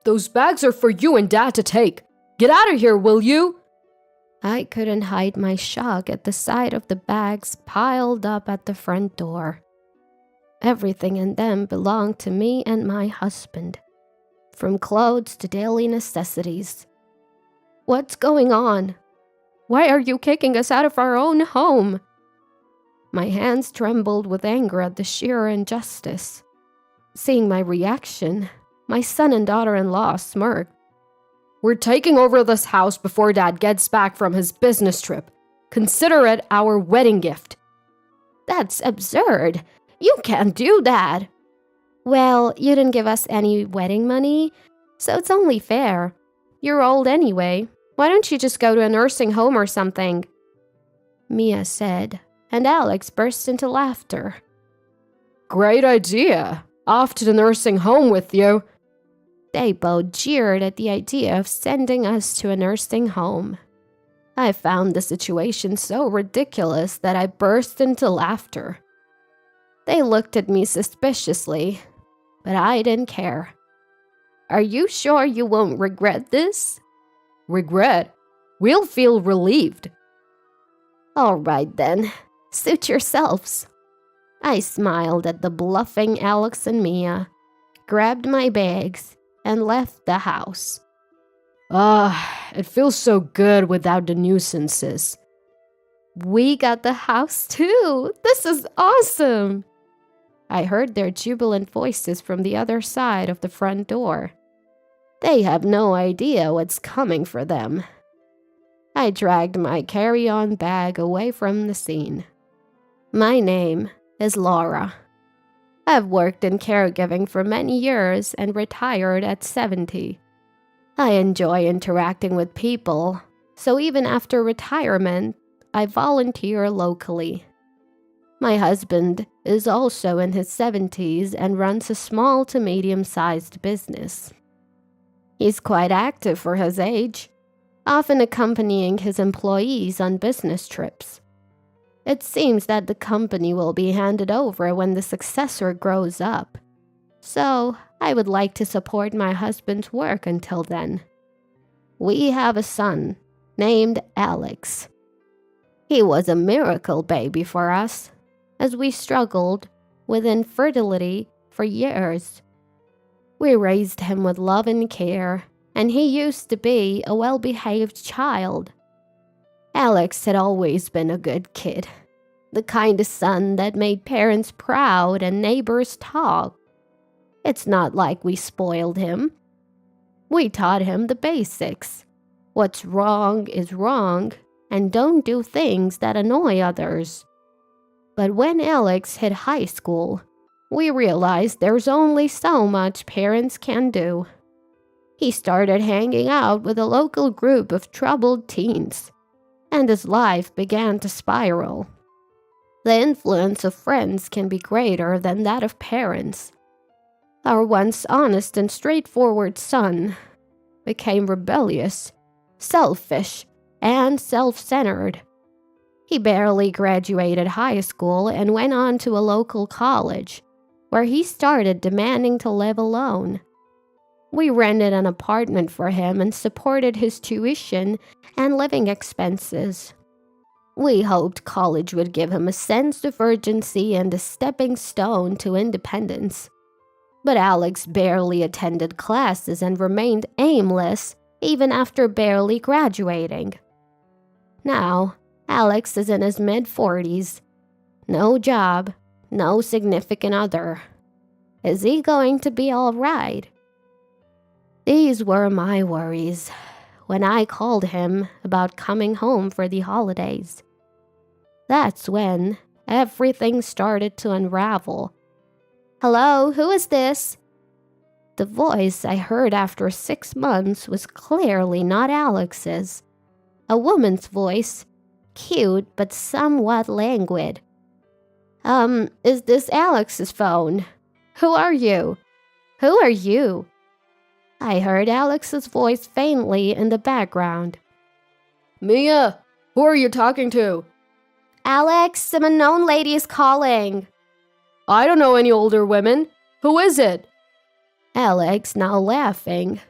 Those bags are for you and Dad to take. Get out of here, will you? I couldn't hide my shock at the sight of the bags piled up at the front door. Everything in them belonged to me and my husband, from clothes to daily necessities. What's going on? Why are you kicking us out of our own home? My hands trembled with anger at the sheer injustice. Seeing my reaction, my son and daughter-in-law smirked. We're taking over this house before Dad gets back from his business trip. Consider it our wedding gift. That's absurd. You can't do that. Well, you didn't give us any wedding money, so it's only fair. You're old anyway. Why don't you just go to a nursing home or something? Mia said, and Alex burst into laughter. Great idea. Off to the nursing home with you. They both jeered at the idea of sending us to a nursing home. I found the situation so ridiculous that I burst into laughter. They looked at me suspiciously, but I didn't care. Are you sure you won't regret this? Regret? We'll feel relieved. All right then, suit yourselves. I smiled at the bluffing Alex and Mia, grabbed my bags, and left the house. It feels so good without the nuisances. We got the house too. This is awesome. I heard their jubilant voices from the other side of the front door. They have no idea what's coming for them. I dragged my carry-on bag away from the scene. My name is Laura. I've worked in caregiving for many years and retired at 70. I enjoy interacting with people, so even after retirement, I volunteer locally. My husband is also in his 70s and runs a small to medium-sized business. He's quite active for his age, often accompanying his employees on business trips. It seems that the company will be handed over when the successor grows up, so I would like to support my husband's work until then. We have a son named Alex. He was a miracle baby for us, as we struggled with infertility for years. We raised him with love and care, and he used to be a well-behaved child. Alex had always been a good kid, the kind of son that made parents proud and neighbors talk. It's not like we spoiled him. We taught him the basics. What's wrong is wrong, and don't do things that annoy others. But when Alex hit high school, we realized there's only so much parents can do. He started hanging out with a local group of troubled teens, and his life began to spiral. The influence of friends can be greater than that of parents. Our once honest and straightforward son became rebellious, selfish, and self-centered. He barely graduated high school and went on to a local college, where he started demanding to live alone. We rented an apartment for him and supported his tuition and living expenses. We hoped college would give him a sense of urgency and a stepping stone to independence. But Alex barely attended classes and remained aimless even after barely graduating. Now, Alex is in his mid-40s. No job, no significant other. Is he going to be all right? These were my worries when I called him about coming home for the holidays. That's when everything started to unravel. Hello, who is this? The voice I heard after 6 months was clearly not Alex's. A woman's voice, cute but somewhat languid. Is this Alex's phone? Who are you? Who are you? I heard Alex's voice faintly in the background. Mia, who are you talking to? Alex, some unknown lady is calling. I don't know any older women. Who is it? Alex, now laughing,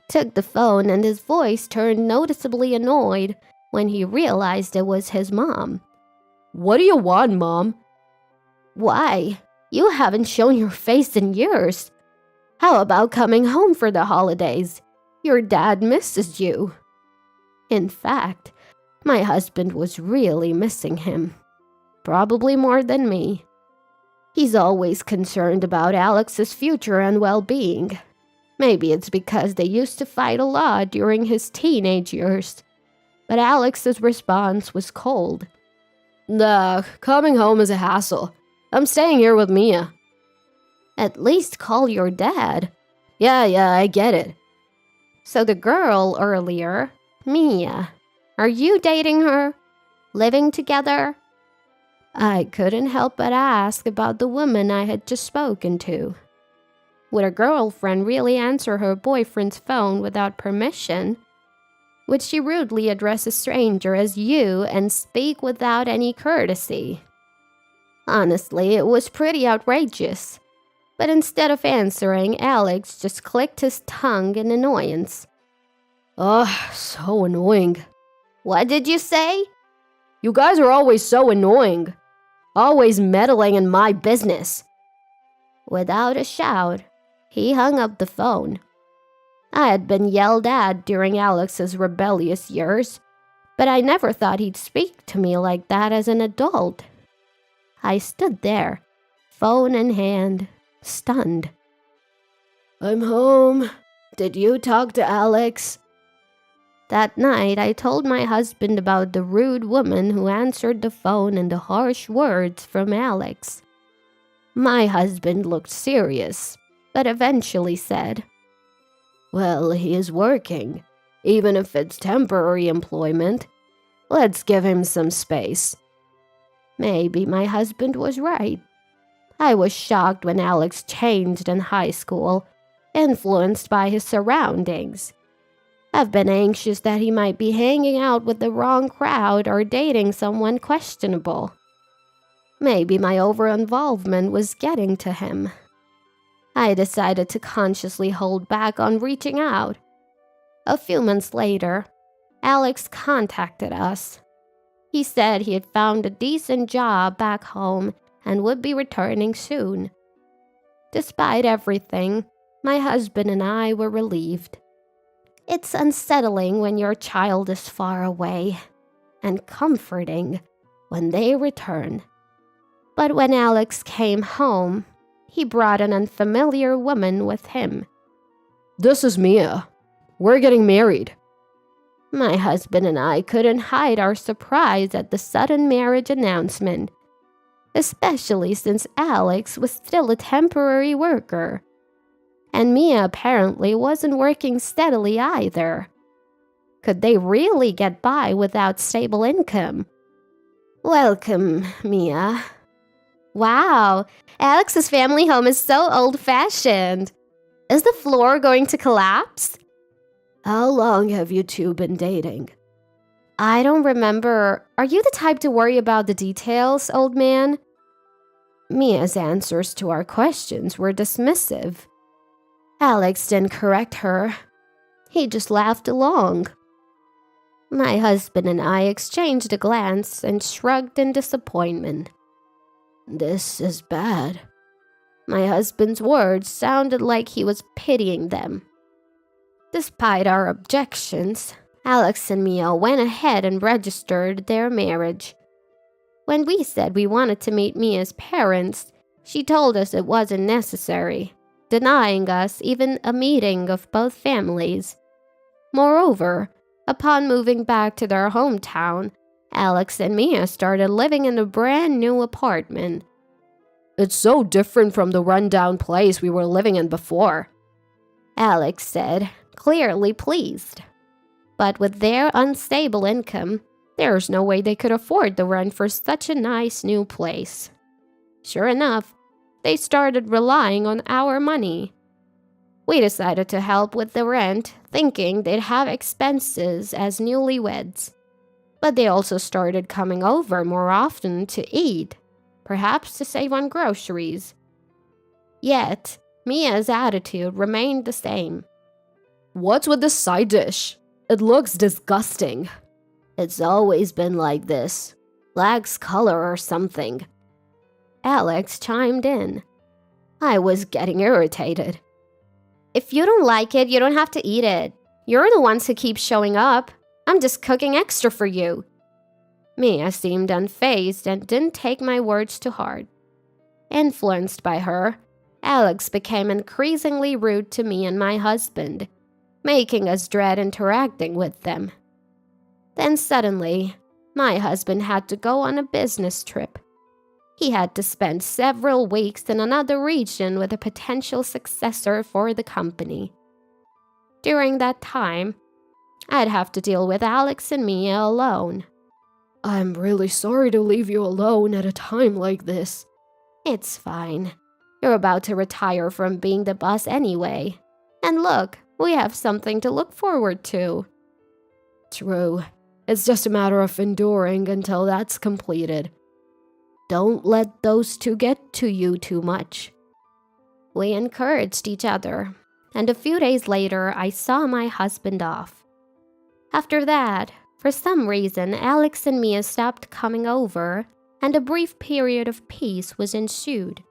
took the phone and his voice turned noticeably annoyed when he realized it was his mom. What do you want, Mom? Why? You haven't shown your face in years. How about coming home for the holidays? Your dad misses you. In fact, my husband was really missing him. Probably more than me. He's always concerned about Alex's future and well-being. Maybe it's because they used to fight a lot during his teenage years. But Alex's response was cold. Nah, coming home is a hassle. I'm staying here with Mia. At least call your dad. Yeah, I get it. So the girl earlier, Mia, are you dating her? Living together? I couldn't help but ask about the woman I had just spoken to. Would a girlfriend really answer her boyfriend's phone without permission? Would she rudely address a stranger as you and speak without any courtesy? Honestly, it was pretty outrageous. But instead of answering, Alex just clicked his tongue in annoyance. Ugh, so annoying. What did you say? You guys are always so annoying. Always meddling in my business. Without a shout, he hung up the phone. I had been yelled at during Alex's rebellious years, but I never thought he'd speak to me like that as an adult. I stood there, phone in hand, stunned. I'm home. Did you talk to Alex? That night, I told my husband about the rude woman who answered the phone and the harsh words from Alex. My husband looked serious, but eventually said, Well, he is working, even if it's temporary employment. Let's give him some space. Maybe my husband was right. I was shocked when Alex changed in high school, influenced by his surroundings. I've been anxious that he might be hanging out with the wrong crowd or dating someone questionable. Maybe my over-involvement was getting to him. I decided to consciously hold back on reaching out. A few months later, Alex contacted us. He said he had found a decent job back home and would be returning soon. Despite everything, my husband and I were relieved. It's unsettling when your child is far away, and comforting when they return. But when Alex came home, he brought an unfamiliar woman with him. This is Mia. We're getting married. My husband and I couldn't hide our surprise at the sudden marriage announcement, especially since Alex was still a temporary worker. And Mia apparently wasn't working steadily either. Could they really get by without stable income? Welcome, Mia. Wow, Alex's family home is so old-fashioned. Is the floor going to collapse? How long have you two been dating? I don't remember. Are you the type to worry about the details, old man? Mia's answers to our questions were dismissive. Alex didn't correct her. He just laughed along. My husband and I exchanged a glance and shrugged in disappointment. This is bad. My husband's words sounded like he was pitying them. Despite our objections, Alex and Mia went ahead and registered their marriage. When we said we wanted to meet Mia's parents, she told us it wasn't necessary, denying us even a meeting of both families. Moreover, upon moving back to their hometown, Alex and Mia started living in a brand new apartment. It's so different from the rundown place we were living in before, Alex said, clearly pleased. But with their unstable income, there's no way they could afford the rent for such a nice new place. Sure enough, they started relying on our money. We decided to help with the rent, thinking they'd have expenses as newlyweds. But they also started coming over more often to eat, perhaps to save on groceries. Yet, Mia's attitude remained the same. What's with this side dish? It looks disgusting. It's always been like this. Lacks color or something. Alex chimed in. I was getting irritated. If you don't like it, you don't have to eat it. You're the ones who keep showing up. I'm just cooking extra for you. Mia seemed unfazed and didn't take my words to heart. Influenced by her, Alex became increasingly rude to me and my husband, making us dread interacting with them. Then suddenly, my husband had to go on a business trip. He had to spend several weeks in another region with a potential successor for the company. During that time, I'd have to deal with Alex and Mia alone. I'm really sorry to leave you alone at a time like this. It's fine. You're about to retire from being the boss anyway. And look, we have something to look forward to. True. It's just a matter of enduring until that's completed. Don't let those two get to you too much. We encouraged each other, and a few days later, I saw my husband off. After that, for some reason, Alex and Mia stopped coming over, and a brief period of peace was ensued.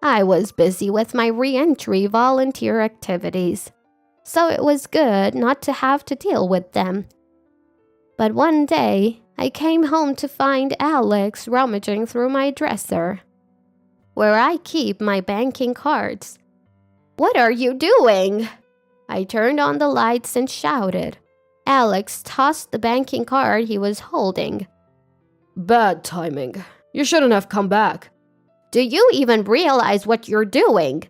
I was busy with my re-entry volunteer activities, so it was good not to have to deal with them. But one day, I came home to find Alex rummaging through my dresser, where I keep my banking cards. "What are you doing?" I turned on the lights and shouted. Alex tossed the banking card he was holding. Bad timing. You shouldn't have come back. Do you even realize what you're doing?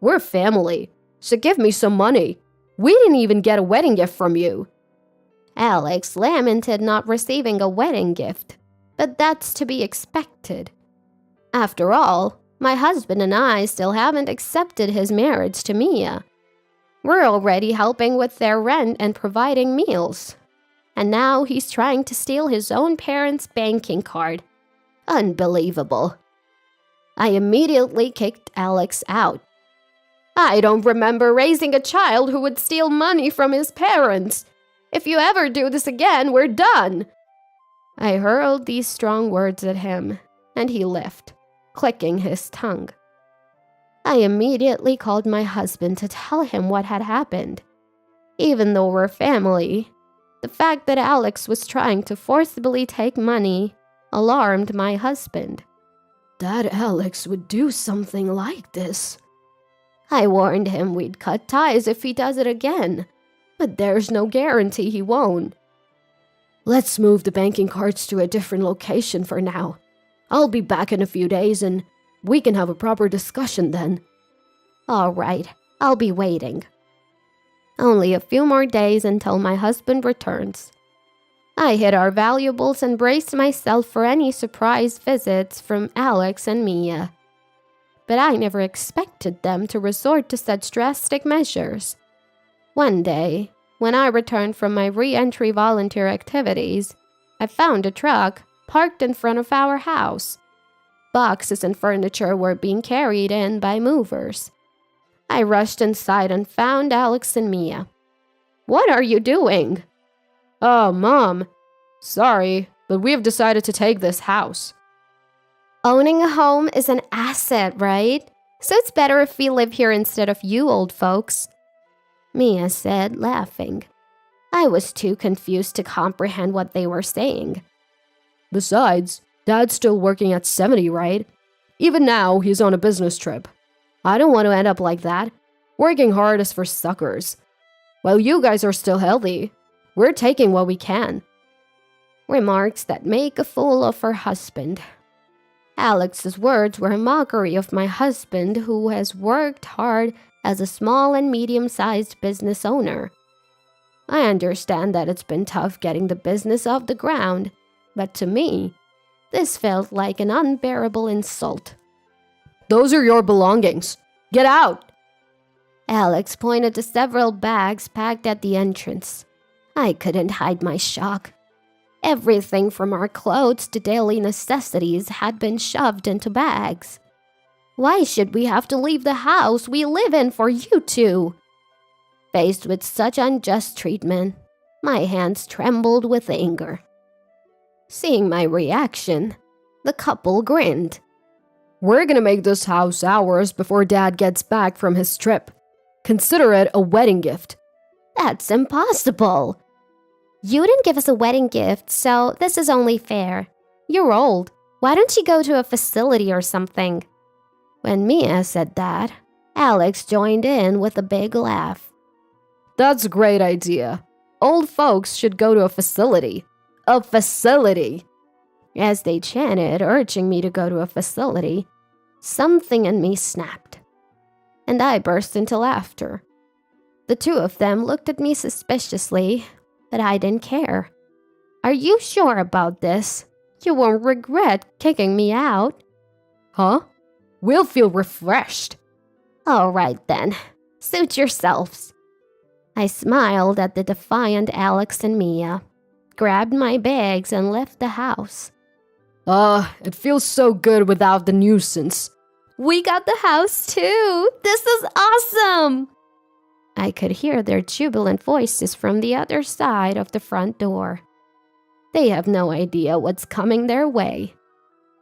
We're family, so give me some money. We didn't even get a wedding gift from you. Alex lamented not receiving a wedding gift, but that's to be expected. After all, my husband and I still haven't accepted his marriage to Mia. We're already helping with their rent and providing meals. And now he's trying to steal his own parents' banking card. Unbelievable. I immediately kicked Alex out. I don't remember raising a child who would steal money from his parents. If you ever do this again, we're done. I hurled these strong words at him, and he left, clicking his tongue. I immediately called my husband to tell him what had happened. Even though we're family, the fact that Alex was trying to forcibly take money alarmed my husband. That Alex would do something like this. I warned him we'd cut ties if he does it again, but there's no guarantee he won't. Let's move the banking cards to a different location for now. I'll be back in a few days and we can have a proper discussion then. All right, I'll be waiting. Only a few more days until my husband returns. I hid our valuables and braced myself for any surprise visits from Alex and Mia. But I never expected them to resort to such drastic measures. One day, when I returned from my re-entry volunteer activities, I found a truck parked in front of our house. Boxes and furniture were being carried in by movers. I rushed inside and found Alex and Mia. What are you doing? Oh, Mom. Sorry, but we've decided to take this house. Owning a home is an asset, right? So it's better if we live here instead of you old folks. Mia said, laughing. I was too confused to comprehend what they were saying. Besides, Dad's still working at 70, right? Even now, he's on a business trip. I don't want to end up like that. Working hard is for suckers. While you guys are still healthy, we're taking what we can. Remarks that make a fool of her husband. Alex's words were a mockery of my husband, who has worked hard as a small and medium-sized business owner. I understand that it's been tough getting the business off the ground, but to me, this felt like an unbearable insult. Those are your belongings. Get out! Alex pointed to several bags packed at the entrance. I couldn't hide my shock. Everything from our clothes to daily necessities had been shoved into bags. Why should we have to leave the house we live in for you two? Faced with such unjust treatment, my hands trembled with anger. Seeing my reaction, the couple grinned. We're gonna make this house ours before Dad gets back from his trip. Consider it a wedding gift. That's impossible. You didn't give us a wedding gift, so this is only fair. You're old. Why don't you go to a facility or something? When Mia said that, Alex joined in with a big laugh. That's a great idea. Old folks should go to a facility. A facility! As they chanted, urging me to go to a facility, something in me snapped, and I burst into laughter. The two of them looked at me suspiciously, but I didn't care. Are you sure about this? You won't regret kicking me out. Huh? We'll feel refreshed. All right then, suit yourselves. I smiled at the defiant Alex and Mia, grabbed my bags, and left the house. It feels so good without the nuisance. We got the house too! This is awesome! I could hear their jubilant voices from the other side of the front door. They have no idea what's coming their way.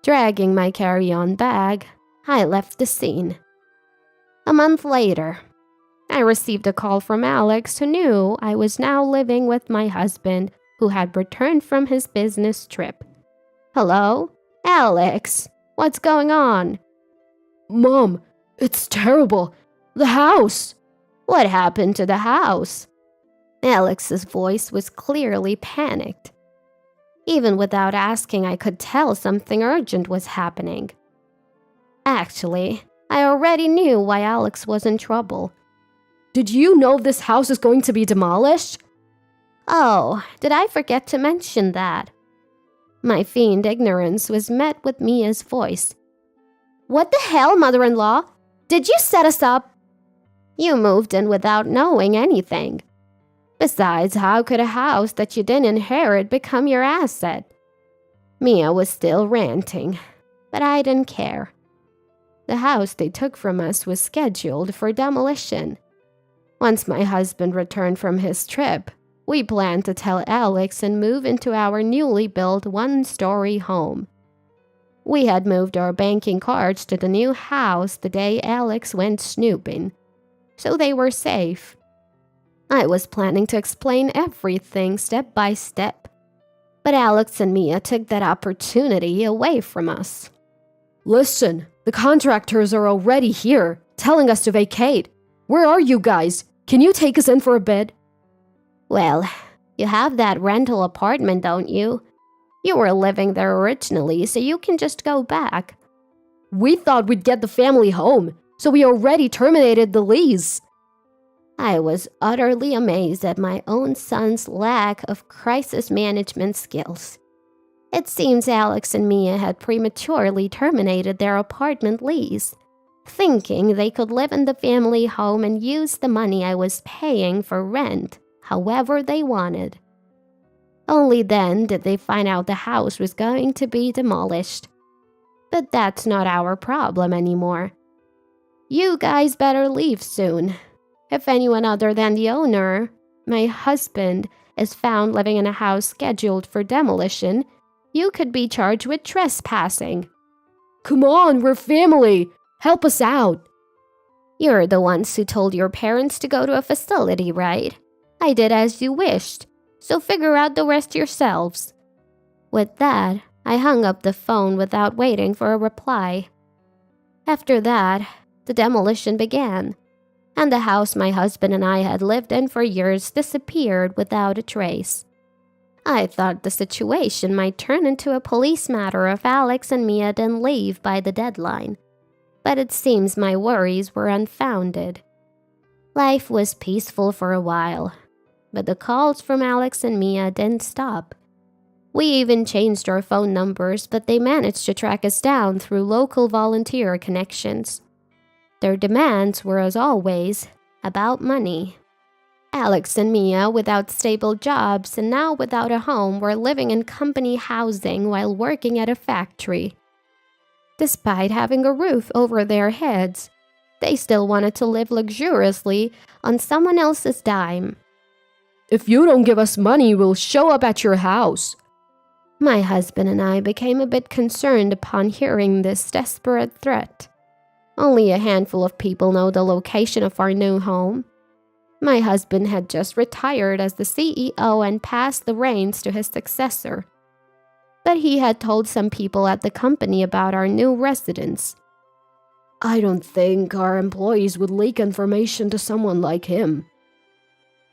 Dragging my carry-on bag, I left the scene. A month later, I received a call from Alex, who knew I was now living with my husband, who had returned from his business trip. Hello? Alex, what's going on? Mom, it's terrible. The house. What happened to the house? Alex's voice was clearly panicked. Even without asking, I could tell something urgent was happening. Actually, I already knew why Alex was in trouble. Did you know this house is going to be demolished? Oh, did I forget to mention that? My feigned ignorance was met with Mia's voice. What the hell, mother-in-law? Did you set us up? You moved in without knowing anything. Besides, how could a house that you didn't inherit become your asset? Mia was still ranting, but I didn't care. The house they took from us was scheduled for demolition. Once my husband returned from his trip, we planned to tell Alex and move into our newly built one-story home. We had moved our banking cards to the new house the day Alex went snooping, so they were safe. I was planning to explain everything step by step, but Alex and Mia took that opportunity away from us. Listen, the contractors are already here, telling us to vacate. Where are you guys? Can you take us in for a bit? Well, you have that rental apartment, don't you? You were living there originally, so you can just go back. We thought we'd get the family home, so we already terminated the lease. I was utterly amazed at my own son's lack of crisis management skills. It seems Alex and Mia had prematurely terminated their apartment lease, thinking they could live in the family home and use the money I was paying for rent however they wanted. Only then did they find out the house was going to be demolished. But that's not our problem anymore. You guys better leave soon. If anyone other than the owner, my husband, is found living in a house scheduled for demolition, you could be charged with trespassing. Come on, we're family. Help us out. You're the ones who told your parents to go to a facility, right? I did as you wished, so figure out the rest yourselves. With that, I hung up the phone without waiting for a reply. After that, the demolition began, and the house my husband and I had lived in for years disappeared without a trace. I thought the situation might turn into a police matter if Alex and Mia didn't leave by the deadline, but it seems my worries were unfounded. Life was peaceful for a while, but the calls from Alex and Mia didn't stop. We even changed our phone numbers, but they managed to track us down through local volunteer connections. Their demands were, as always, about money. Alex and Mia, without stable jobs and now without a home, were living in company housing while working at a factory. Despite having a roof over their heads, They still wanted to live luxuriously on someone else's dime. If you don't give us money, we'll show up at your house. My husband and I became a bit concerned upon hearing this desperate threat. Only a handful of people know the location of our new home. My husband had just retired as the CEO and passed the reins to his successor. But he had told some people at the company about our new residence. I don't think our employees would leak information to someone like him.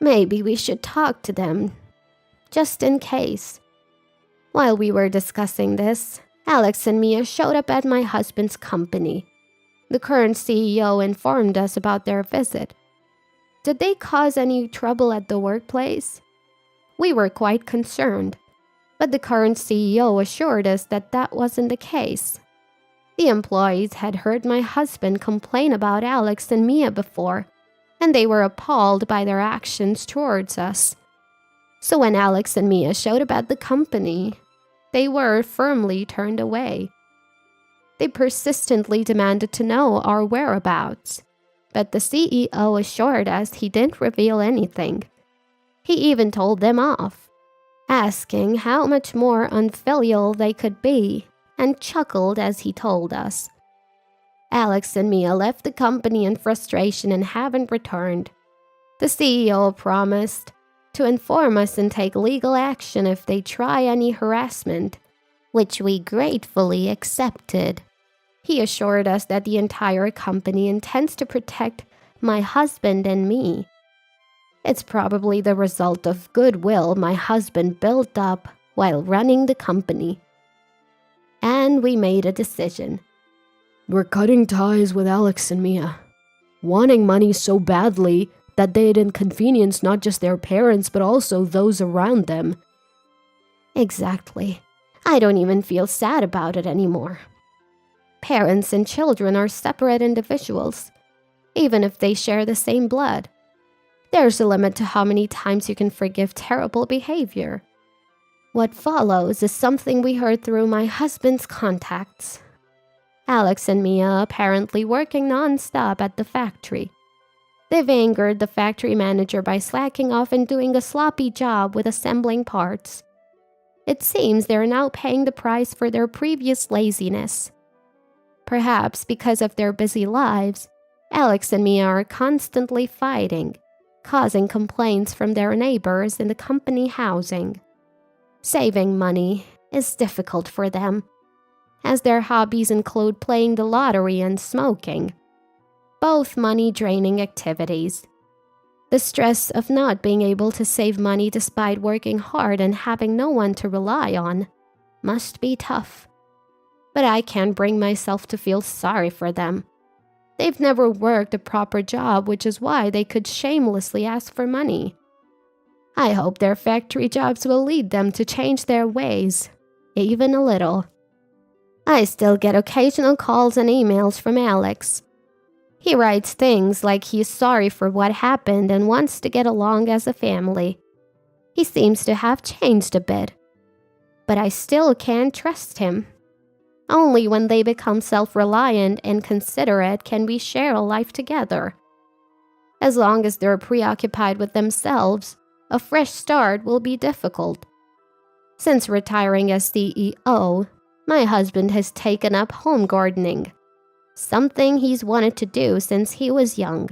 Maybe we should talk to them, just in case. While we were discussing this, Alex and Mia showed up at my husband's company. The current CEO informed us about their visit. Did they cause any trouble at the workplace? We were quite concerned, but the current CEO assured us that that wasn't the case. The employees had heard my husband complain about Alex and Mia before, and they were appalled by their actions towards us. So when Alex and Mia showed up at the company, they were firmly turned away. They persistently demanded to know our whereabouts, but the CEO assured us he didn't reveal anything. He even told them off, asking how much more unfilial they could be, and chuckled as he told us. Alex and Mia left the company in frustration and haven't returned. The CEO promised to inform us and take legal action if they try any harassment, which we gratefully accepted. He assured us that the entire company intends to protect my husband and me. It's probably the result of goodwill my husband built up while running the company. And we made a decision. We're cutting ties with Alex and Mia, wanting money so badly that they'd inconvenience not just their parents but also those around them. Exactly. I don't even feel sad about it anymore. Parents and children are separate individuals, even if they share the same blood. There's a limit to how many times you can forgive terrible behavior. What follows is something we heard through my husband's contacts. Alex and Mia apparently working non-stop at the factory. They've angered the factory manager by slacking off and doing a sloppy job with assembling parts. It seems they're now paying the price for their previous laziness. Perhaps because of their busy lives, Alex and Mia are constantly fighting, causing complaints from their neighbors in the company housing. Saving money is difficult for them, as their hobbies include playing the lottery and smoking, both money-draining activities. The stress of not being able to save money despite working hard and having no one to rely on must be tough. But I can't bring myself to feel sorry for them. They've never worked a proper job, which is why they could shamelessly ask for money. I hope their factory jobs will lead them to change their ways, even a little. I still get occasional calls and emails from Alex. He writes things like he's sorry for what happened and wants to get along as a family. He seems to have changed a bit, but I still can't trust him. Only when they become self-reliant and considerate can we share a life together. As long as they're preoccupied with themselves, a fresh start will be difficult. Since retiring as CEO, my husband has taken up home gardening, something he's wanted to do since he was young.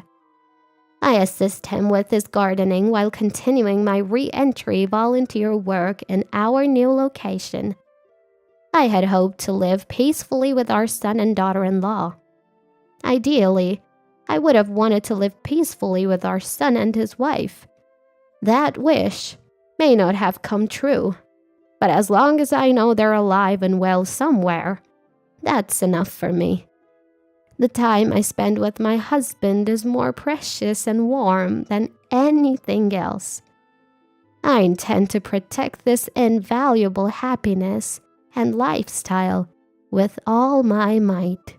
I assist him with his gardening while continuing my re-entry volunteer work in our new location. I had hoped to live peacefully with our son and daughter-in-law. Ideally, I would have wanted to live peacefully with our son and his wife. That wish may not have come true, but as long as I know they're alive and well somewhere, that's enough for me. The time I spend with my husband is more precious and warm than anything else. I intend to protect this invaluable happiness and lifestyle with all my might.